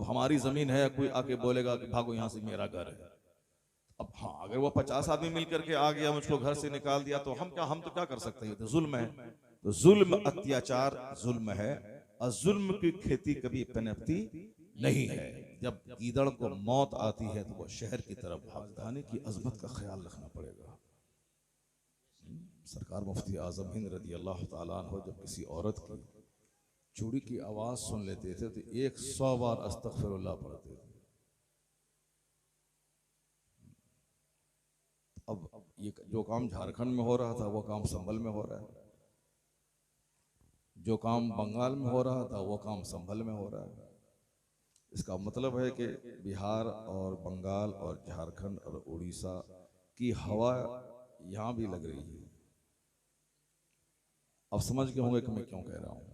हमारी जमीन है, कोई आके बोलेगा कि भागो यहाँ से, मेरा घर है। अब हाँ, अगर वो 50 आदमी मिलकर के आ गया, मुझको घर से निकाल दिया, तो हम तो क्या कर सकते हैं? तो जुल्म है। तो जुल्म, अत्याचार जुल्म है, और जुल्म की खेती कभी पनपती नहीं है। जब गीदड़ को मौत आती है तो वो शहर की तरफ भागता है। की अजमत का ख्याल रखना पड़ेगा। सरकार मुफ्ती आजम हिंद रदी अल्लाह ताला अन्हु जब किसी औरत की चूड़ी की आवाज सुन लेते थे तो 100 बार अस्तगफिरुल्लाह पढ़ते थे। अब ये जो काम झारखंड में हो रहा था वो काम संभल में हो रहा है, जो काम बंगाल में हो रहा था वो काम संभल में हो रहा है। इसका मतलब है कि बिहार और बंगाल और झारखंड और उड़ीसा की हवा यहाँ भी लग रही है। अब समझ गए होंगे कि मैं क्यों कह रहा हूँ।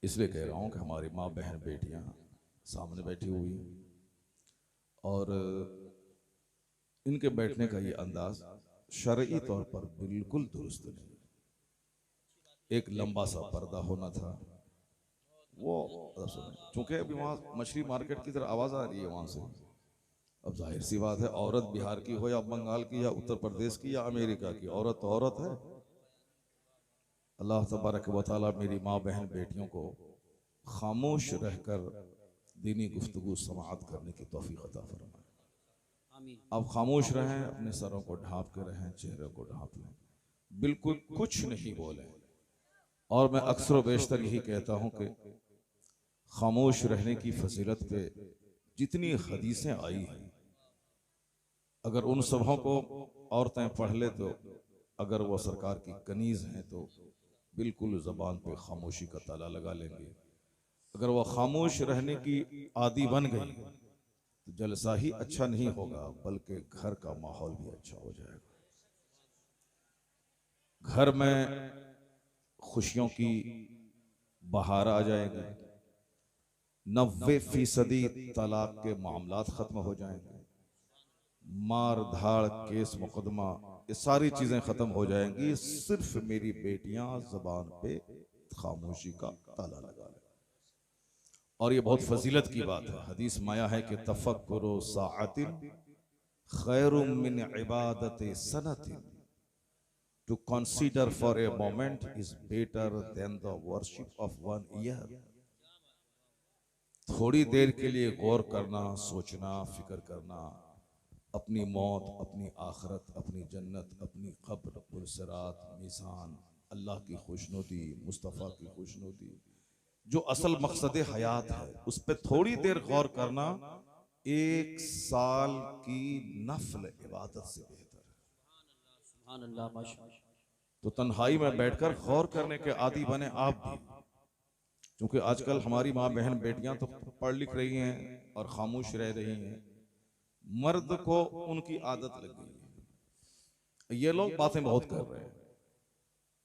इसलिए कह रहा हूँ कि हमारी माँ बहन बेटियाँ सामने बैठी हुई और इनके बैठने का ये अंदाज शरई तौर पर बिल्कुल दुरुस्त नहीं। एक लंबा सा पर्दा होना था। वो चूंकि अभी वहाँ मछली मार्केट की तरह आवाज आ रही है वहां से। अब जाहिर सी बात है, औरत बिहार की हो या बंगाल की या उत्तर प्रदेश की या अमेरिका की, औरत तो औरत है। अल्लाह तबारक व तआला मेरी माँ बहन बेटियों को खामोश रहकर दीनी गुफ्तगू समाअत करने की तौफीक अता फरमाए। अब खामोश रहें, अपने सरों को ढांप के रहें, चेहरे को ढांप लें, बिल्कुल कुछ नहीं बोलें। और मैं अक्सर व बेशतर यही कहता हूं कि खामोश रहने की फजीलत पे जितनी हदीसें आई हैं, अगर उन सबों को औरतें पढ़ ले तो अगर वो सरकार की कनीज हैं तो बिल्कुल ज़बान पे खामोशी का ताला लगा लेंगे। अगर वो खामोश रहने की आदी बन गई तो जलसा ही अच्छा नहीं होगा, बल्कि घर का माहौल भी अच्छा हो जाएगा। घर में खुशियों की बहार आ जाएगी। 90% तलाक के मामलात खत्म हो जाएंगे। मार धाड़, केस, मुकदमा, ये सारी चीजें खत्म हो जाएंगी। सिर्फ मेरी बेटियां जबान पे खामोशी का ताला लगा लें। और ये बहुत फजीलत की बात है। हदीस माया है कि तफक्कुरु साअतिन खैरुम मिन इबादत सनतिन। To consider for a moment is better than the worship of 1 year. थोड़ी देर के लिए गौर करना, सोचना, फिक्र करना, अपनी मौत, अपनी आखिरत, अपनी जन्नत, अपनी कब्र, पुरसरात, मीज़ान, अल्लाह की खुशनुदी, मुस्तफ़ा की खुशनुदी, जो असल मकसद हयात है, उस पर थोड़ी देर गौर करना 1 साल की नफल इबादत से बेहतर है। तो तन्हाई में बैठकर गौर करने के आदी बने आप भी, क्योंकि आजकल हमारी माँ बहन बेटियां तो पढ़ लिख रही हैं और खामोश रह रही हैं। मर्द को उनकी आदत लग गई है। ये लोग बातें बहुत कर रहे हैं।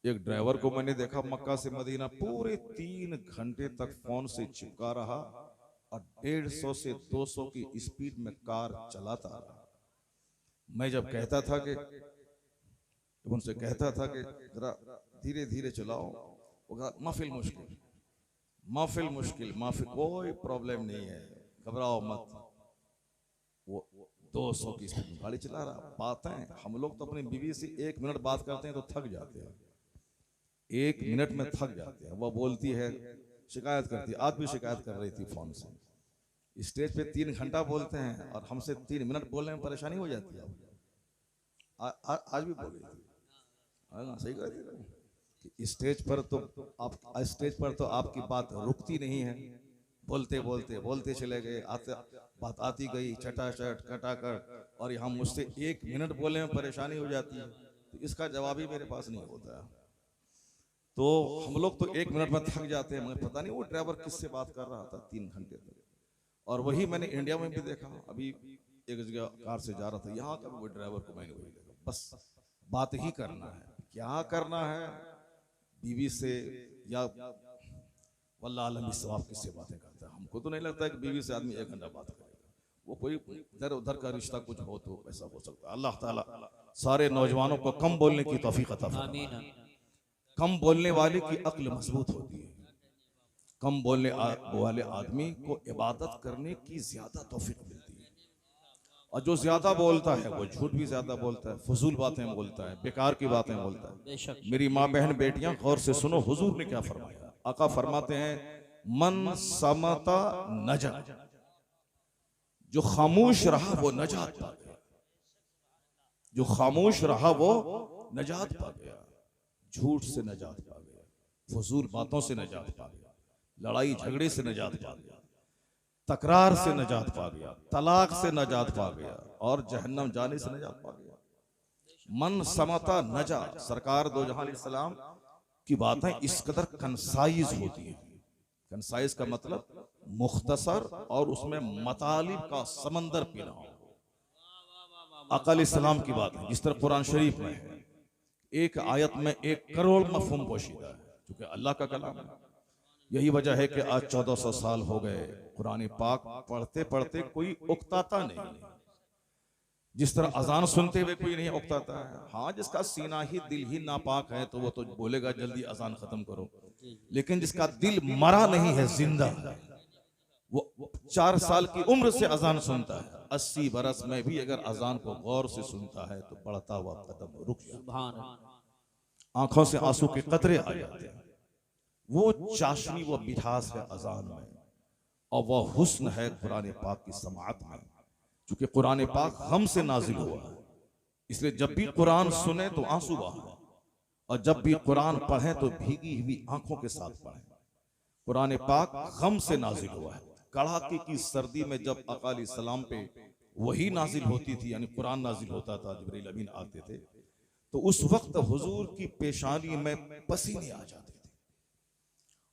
एक ड्राइवर को मैंने देखा मक्का से मदीना पूरे 3 घंटे तक फोन से चिपका रहा और 150 से 200 की स्पीड में कार चलाता रहा। मैं जब कहता था कि उनसे कहता था कि जरा धीरे धीरे चलाओ, वो कहा महफिल मुश्किल, महफिल मुश्किल, महफिल कोई प्रॉब्लम नहीं है, घबराओ मत। वो 200 की स्पीड में गाड़ी चला रहा। बातें हम लोग तो अपनी बीवी से 1 मिनट बात करते हैं तो थक जाते हैं, 1 मिनट में थक जाते हैं। वो बोलती है, शिकायत करती है। आज भी शिकायत कर रही थी फोन से। स्टेज पे 3 घंटा बोलते हैं और हमसे 3 मिनट बोलने में परेशानी हो जाती है। आज भी बोल रही थी, सही कह रही थी। स्टेज पर तो आपकी बात रुकती नहीं है। बोलते बोलते बोलते चले गए, बात आती गई चटाचट कटाकट, और यहाँ मुझसे 1 मिनट बोलने में परेशानी हो जाती है। तो इसका जवाब ही मेरे पास नहीं होता। तो हम लोग तो 1 मिनट में थक जाते हैं। मुझे पता नहीं वो ड्राइवर किससे बात कर रहा था 3 घंटे तक। और वही मैंने इंडिया में भी देखा। अभी एक जगह कार से जा रहा था, यहाँ का वो ड्राइवर को मैंने वही देखा। बस बात ही करना है, क्या करना है बीवी से, या वल्लाह आलम सवाब किससे बातें करता है। हमको तो नहीं लगता कि बीवी से आदमी 1 घंटा बात करेगा। वो कोई इधर उधर का रिश्ता कुछ हो तो ऐसा हो सकता है। अल्लाह ताला सारे नौजवानों को कम बोलने की तौफीक अता फरमाए। कम बोलने वाले की अक्ल मजबूत होती है। कम बोलने वाले आदमी को इबादत करने की ज्यादा तौफीक मिलती है, और जो ज्यादा बोलता है वो झूठ भी ज्यादा बोलता है, फजूल बातें बोलता है, बेकार की बातें बोलता है। बेशक मेरी माँ बहन बेटियां गौर से सुनो, हुजूर ने क्या फरमाया। आका फरमाते हैं मन समता नजा, जो खामोश रहा वो नजात पा गया, जो खामोश रहा वो नजात पा गया, झूठ से नजात पा गया, फजूल बातों से नजात पा गया, लड़ाई झगड़े से नजात पा गया, तकरार से नजात पा गया, तलाक से नजात पा गया, और जहन्नम जाने से नजात पा गया। मन समता नजा, सरकार दो जहां अलैहिस्सलाम की बातें इस कदर कंसाइज होती हैं। कंसाइज का मतलब मुख्तसर और उसमें मतालिब का समंदर पीना हो। आका अलैहिस्सलाम की बात है, जिस तरह कुरान शरीफ में है, एक आयत में 1 करोड़ मफहूम पोशीदा है, क्योंकि अल्लाह का कलाम है। यही वजह है कि आज 1400 साल हो गए कुरान पाक पढ़ते पढ़ते कोई उकताता नहीं। जिस तरह अजान सुनते हुए कोई नहीं उकताता है, हाँ जिसका सीना ही दिल ही नापाक है तो वो तो बोलेगा जल्दी अजान खत्म करो, लेकिन जिसका दिल मरा नहीं है, जिंदा है, वो 4 साल की उम्र से अजान सुनता है, 80 बरस में भी अगर अजान को गौर से सुनता है तो बढ़ता हुआ कदम रुक जाता है, आंखों से आंसू के कतरे आ जाते हैं। वो चाशनी, वो मिठास है अजान में, और वह हुस्न है कुरान पाक की समाअत में। चूंकि कुरान पाक हमसे नाजिल हुआ है, इसलिए जब भी कुरान सुने तो आंसू बहाएं, और जब भी कुरान पढ़ें तो भीगी हुई आंखों के साथ पढ़ें। कुरान पाक गम से नाजिल हुआ है। कड़ाके की सर्दी में जब आका अलैहिस्सलाम पे वही नाजिल होती थी, यानी कुरान नाजिल होता था, जिब्रील अमीन आते थे, तो उस वक्त हुजूर की पेशानी में पसीने आ जाते थे।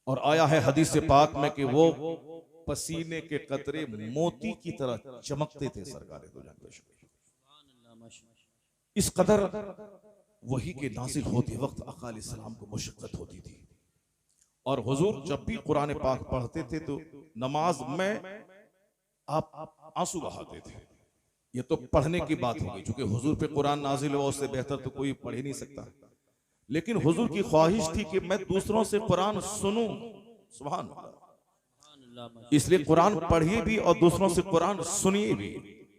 और आया है हदीस पाक में कि वो पसीने के कतरे मोती की तरह चमकते थे सरकार दो जहां। इस कदर वही के नाजिल होते वक्त आका अलैहिस्सलाम को मुशक्कत होती थी, और हुजूर जब भी कुरान पाक पढ़ते थे तो नमाज में आप आंसू बहाते थे। ये तो पढ़ने की बात हो गई, क्योंकि हुजूर पे कुरान नाजिल हुआ, उससे बेहतर तो कोई पढ़ ही नहीं सकता। लेकिन हुजूर की ख्वाहिश थी कि मैं दूसरों से कुरान सुनूं, सुभान अल्लाह, इसलिए कुरान पढ़िए भी और दूसरों से कुरान सुनिए भी।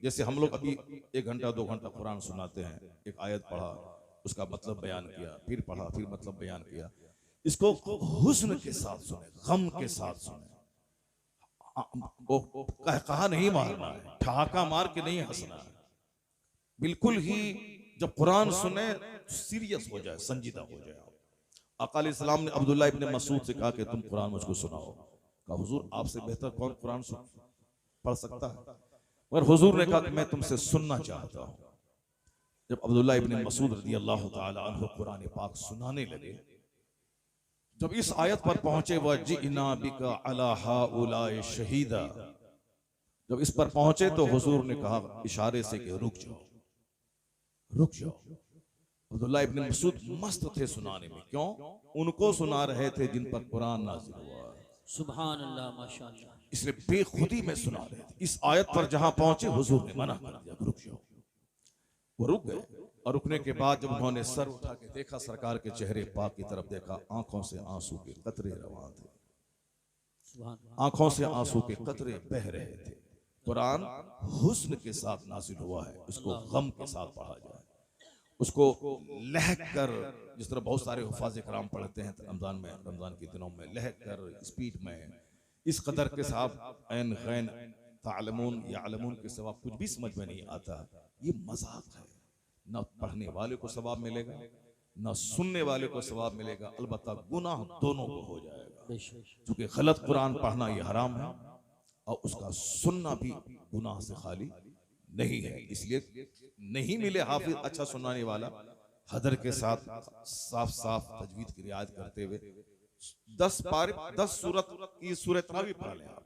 जैसे हम लोग अभी 1 घंटा 2 घंटा कुरान सुनाते हैं, एक आयत पढ़ा, उसका मतलब बयान किया, फिर पढ़ा, फिर मतलब बयान किया। इसको हुस्न के साथ सुने, गम के साथ सुने, कहा नहीं मारना है, ठहाका मार के नहीं हंसना है, बिल्कुल ही जब कुरान सुने सीरियस हो जाए, संजीदा हो जाए। आका अलैहिस्सलाम ने अब्दुल्लाह इब्न मसूद से कहा कि तुम कुरान मुझको सुनाओ। कहा हुजूर आपसे बेहतर कौन कुरान पढ़ सकता है, मगर हुजूर ने कहा कि मैं तुमसे सुनना चाहता हूं। जब अब्दुल्लाह इब्न मसूद रज़ी अल्लाह ताला अन्हु कुरान पाक सुनाने लगे, जब इस आयत पर पहुंचे, वजिअना बिका अला हाउलाए शहीदा, जब इस पर पहुंचे तो हुजूर ने कहा इशारे से कि रुक जाओ, रुक जाओ। अब्दुल्लाह इब्न मसूद मस्त थे सुनाने में, क्यों? उनको सुना रहे थे जिन पर कुरान नाज़िल हुआ, सुभान अल्लाह, माशाअल्लाह, इसलिए बेखुदी में सुना रहे थे। इस आयत पर जहां पहुंचे हुजूर ने मना कर दिया, रुक जाओ। वो रुक गए, और रुकने के बाद जब उन्होंने सर उठा के देखा, सरकार के चेहरे पाक की तरफ देखा, आंखों से आंसू के कतरे रवां थे, आंखों से आंसू के कतरे बह रहे थे। कुरान हुस्न के साथ नाजिल हुआ है, उसको गम के साथ पढ़ा जाए, उसको लहक कर, जिस तरह बहुत सारे हुफाज कराम पढ़ते हैं रमजान में, रमजान के दिनों में लहक कर, स्पीड में, इस कदर के साथ ऐन गैन तालमून या अलमून के सवाब कुछ भी समझ में नहीं आता। ये मजाक है, न पढ़ने वाले को सवाब मिलेगा, न सुनने वाले को सवाब मिलेगा, अलबत्ता गुनाह दोनों को हो जाएगा, क्योंकि गलत कुरान पढ़ना ये हराम है, और उसका सुनना भी गुनाह से खाली नहीं है। इसलिए नहीं मिले हाफिज अच्छा सुनाने वाला, हदर के साथ साफ साफ तजवीद की रियायत करते हुए 10 सूरत की सूरत भी पढ़ लें। आप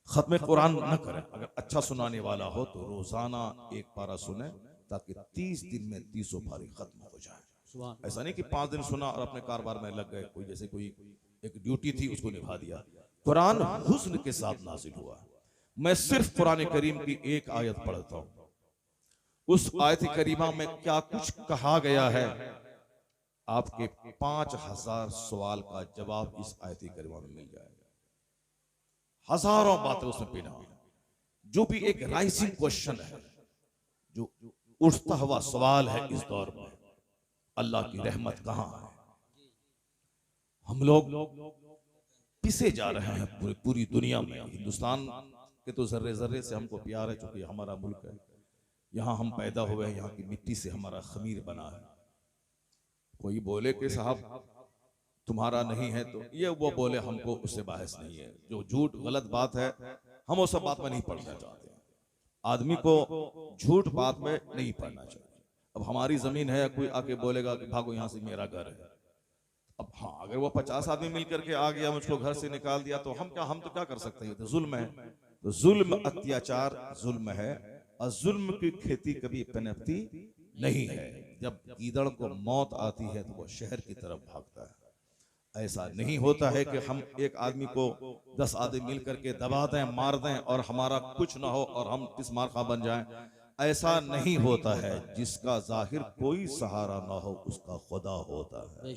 खत्म कुरान न करें, अगर अच्छा सुनाने वाला हो तो रोजाना 1 पारा सुने, ताकि 30 दिन में 30 पारी खत्म हो जाए। ऐसा नहीं कि 5 दिन सुना और अपने कारोबार में लग गए, कोई जैसे कोई एक ड्यूटी थी उसको निभा दिया। कुरान हुस्न के साथ नाजिल हुआ। मैं सिर्फ कुरान करीम की एक आयत पढ़ता हूं, उस आयत करीमा में क्या कुछ कहा गया है, आपके 5000 सवाल का जवाब इस आयत करीमा में मिल जाएगा। हजारों बातें उसमें पिना है। जो भी एक राइजिंग क्वेश्चन है, जो उठता हुआ सवाल है इस दौर में, अल्लाह की रहमत कहां है। हम लोग पिसे जा रहे हैं पूरी दुनिया में। हिंदुस्तान के तो जर्रे जर्रे से हमको प्यार है, क्योंकि हमारा मुल्क है, यहाँ हम पैदा हुए हैं, यहाँ की मिट्टी से हमारा खमीर बना है। कोई बोले कि साहब तुम्हारा नहीं है, तो ये वो बोले, हमको उससे बहस नहीं है। जो झूठ गलत बात है हम वो सब बात में नहीं पढ़ना चाहते। आदमी को झूठ बात में नहीं पढ़ना चाहिए। अब हमारी जमीन है, कोई आके बोलेगा कि भागो यहाँ से, मेरा घर है। अब हाँ, अगर वो 50 आदमी मिलकर के आ गया, मुझको घर से निकाल दिया, तो हम तो क्या कर सकते हैं। तो जुल्म है, तो जुल्म अत्याचार जुल्म है, और जुल्म की खेती कभी पनपती नहीं है। जब गीदड़ को मौत आती है तो वो शहर की तरफ भागता है। ऐसा नहीं होता है कि हम एक आदमी को 10 आदमी मिलकर के दबा दें, मार दें और हमारा कुछ ना हो और हम तिस्मार खा बन जाएं। ऐसा नहीं होता है। जिसका जाहिर कोई सहारा ना हो उसका खुदा होता है।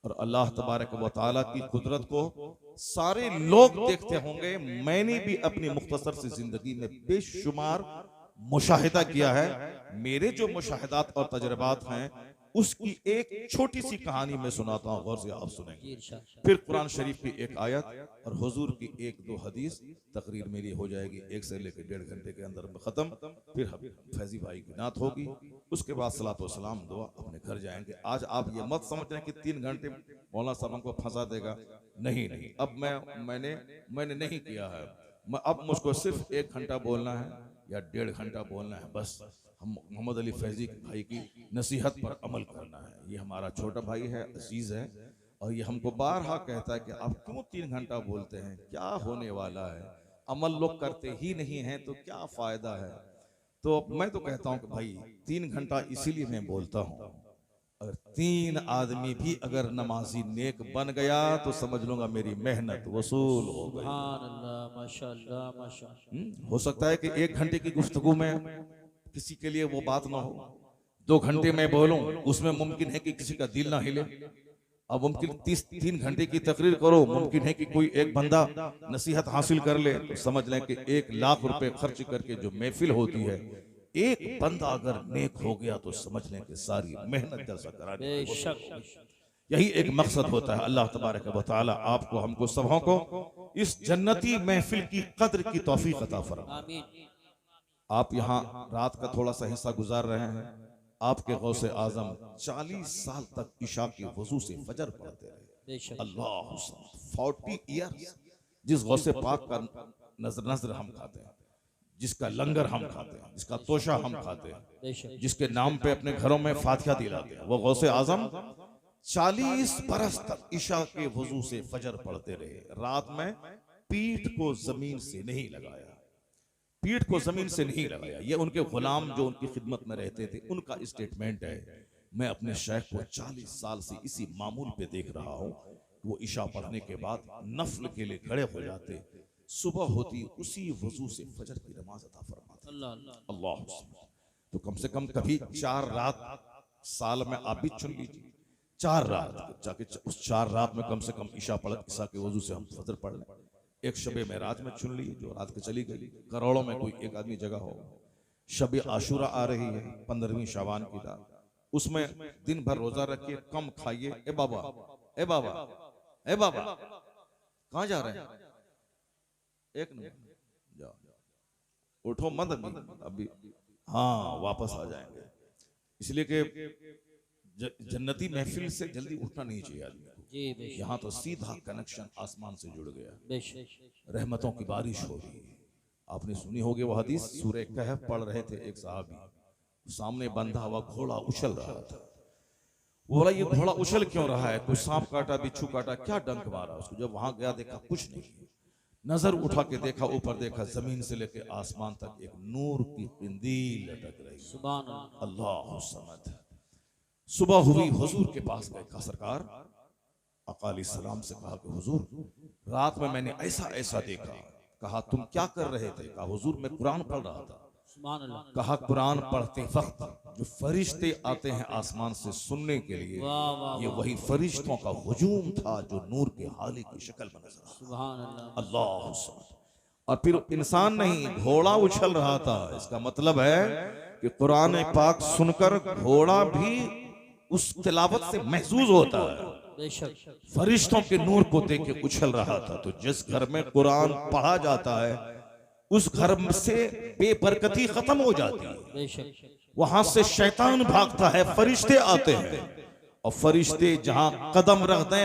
और अल्लाह तबारक व तआला की कुदरत को सारे लोग देखते होंगे। मैंने भी अपनी मुख्तसर सी जिंदगी में बेशुमार मुशाहिदा किया है। मेरे जो मुशाहिदात और तजर्बात हैं उसकी एक छोटी सी कहानी मैं सुनाता हूँ, गौर से आप सुनेंगे। फिर कुरान शरीफ की एक आयत और हुजूर की 1-2 हदीस, तकरीर मेरी हो जाएगी 1 से लेकर 1.5 घंटे के अंदर में खत्म। फिर फैजी भाई की नात होगी, उसके बाद सलात व सलाम दुआ, अपने घर जाएंगे। आज आप ये मत समझ रहे कि 3 घंटे मौलाना साहब हमको फंसा देगा। नहीं, अब मैंने नहीं किया है। अब मुझको सिर्फ 1 घंटा बोलना है या 1.5 घंटा बोलना है, बस हम मोहम्मद अली फैजी भाई की नसीहत पर अमल करना है। ये हमारा छोटा भाई है, अजीज है, और ये हमको बारहा कहता है कि आप क्यों 3 घंटा बोलते हैं, क्या होने वाला है, अमल लोग करते ही नहीं हैं तो क्या फायदा है। तो मैं तो कहता हूं कि भाई 3 घंटा इसीलिए मैं बोलता हूं, अगर 3 आदमी भी अगर नमाजी नेक बन गया तो समझ लूंगा मेरी मेहनत वसूल हो गई। माशाअल्लाह माशाअल्लाह। हो सकता है कि 1 घंटे की गुफ्तगू में किसी के लिए वो बात ना हो, 2 घंटे में बोलूं, उसमें मुमकिन है कि किसी का दिल ना हिले। अब मुमकिन 3 घंटे की तकरीर करो, मुमकिन है कि कोई एक बंदा नसीहत हासिल कर ले। तो समझ लें कि 1 लाख रुपए खर्च करके जो महफिल होती है, एक बंदा अगर नेक हो गया तो समझ लें कि सारी मेहनत जलसा करानी। यही एक मकसद होता है। अल्लाह तबारक व तआला आपको, हमको, सबों को इस जन्नती महफिल की कद्र की तौफीक अता फरमाए। आप यहाँ रात का थोड़ा सा हिस्सा गुजार रहे हैं। आपके गौसे आजम 40 साल तक इशा की वजू से फजर पढ़ते रहे। अल्लाह, 40 ईयर्स। जिस गौसे पाक का नजर हम खाते हैं, जिसका लंगर हम खाते हैं, जिसका तोशा हम खाते हैं, जिसके नाम पे अपने घरों में फातिहा दिलाते हैं, वो गौसे आजम 40 बरस तक इशा के वजू से फजर पढ़ते रहे। रात में पीठ को जमीन से नहीं लगाया, पीठ को जमीन से नहीं लगाया। ये उनके गुलाम जो उनकी खिदमत में रहते थे उनका स्टेटमेंट है। मैं अपने शेख को 40 साल से इसी मामूल पे देख रहा हूँ। वो इशा पढ़ने के बाद नफल के लिए खड़े हो जाते, सुबह होती उसी वजू से फजर की नमाज अता फरमाते। अल्लाह। तो कम से कम कभी 4 रात साल में आप भी चुन लीजिए, 4 रात जाके उस 4 रात में कम से कम इशा पढ़, इशा के वजू से हम फजर पढ़ लें। एक शबे मेराज में चुन ली जो रात के चली गई। करोड़ों में कोई एक आदमी जगह हो। शबे आशुरा आ रही है, 15वीं शाबान की रात, उसमें दिन भर रोजा रखिए, कम खाइए। ए बाबा, ए बाबा, ए बाबा, कहाँ जा रहे हैं? एक मिनट जाओ, उठो मत अभी, हाँ वापस आ जाएंगे। इसलिए कि जन्नती महफिल से जल्दी उठना नहीं चाहिए आदमी को। यहाँ तो सीधा कनेक्शन आसमान से जुड़ गया, रहमतों की बारिश हो रही है। आपने सुनी होगी वो हदीस, सूरह कहफ पढ़ रहे थे एक साहबी, सामने बंधा हुआ घोड़ा उछल रहा था। वो बोला ये घोड़ा उछल क्यों रहा है, कोई सांप काटा, बिच्छू काटा, क्या डंक मारा उसको। जब वहां गया देखा कुछ नहीं, नजर उठा के देखा, ऊपर देखा, जमीन से लेके आसमान तक एक नूर की किंदील लटक रही। सुभान अल्लाह समद। सुबह हुई, हुजूर के पास गए, कहा सरकार, आका अलैहिस्सलाम से कहा कि हुजूर रात में मैंने ऐसा ऐसा देखा। कहा तुम क्या कर रहे थे? कहा हुजूर मैं कुरान पढ़ रहा था। सुभान अल्लाह। कहा कुरान पढ़ते वक्त जो फरिश्ते आते हैं आसमान से सुनने के लिए, वाह वाह ये वही फरिश्तों का हुजूम था जो नूर के हाली की शक्ल में नजर आया। सुभान अल्लाह। अल्लाह सुब्हान। और फिर इंसान नहीं, घोड़ा उछल रहा था। इसका मतलब है कि कुरान पाक सुनकर घोड़ा भी उस तिलावत से महसूस होता है। बेशक। फरिश्तों के नूर को देख के उछल रहा था। तो जिस घर में कुरान पढ़ा जाता है उस घर से बेबरकती खत्म हो जाती है, बेशक। वहां से शैतान भागता है, फरिश्ते आते हैं। और फरिश्ते जहां कदम रख दें